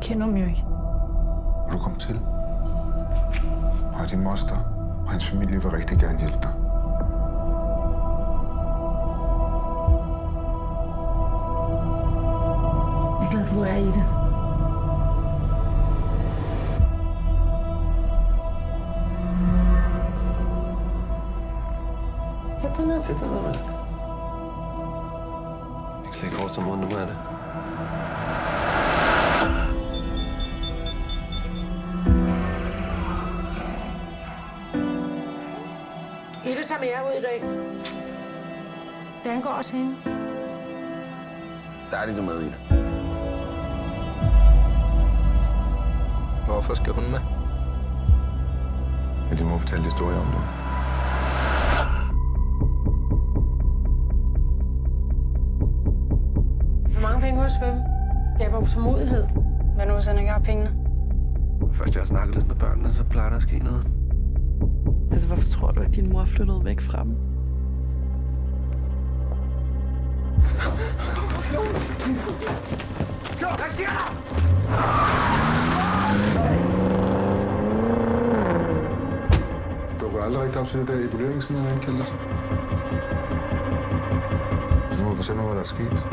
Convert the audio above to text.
kender dem jo ikke. Vil du komme til? Og din moster og hans familie vil rigtig gerne hjælpe dig. Jeg er glad for, at du er i det. Sæt dig ned. Sæt dig ned, mand. Jeg kan slet ikke forestille mig, hvor nu er det. Ida tager med jer ud i dag. Det angår også hende. Dejligt, du er med, Ida. Hvorfor skal hun med? Men de må fortælle historier om det. For mange penge at svømme. Skaber utålmodighed. Hvad nu, hvis han ikke har pengene? Først jeg har snakket lidt med børnene, så plejer der at ske noget. Altså, hvorfor tror du, at din mor flyttede væk fra dem? Hvad sker der? Du går aldrig rigtig op til det der evalueringsmøde, jeg indkaldte til. Nu må vi se, hvad der er sket.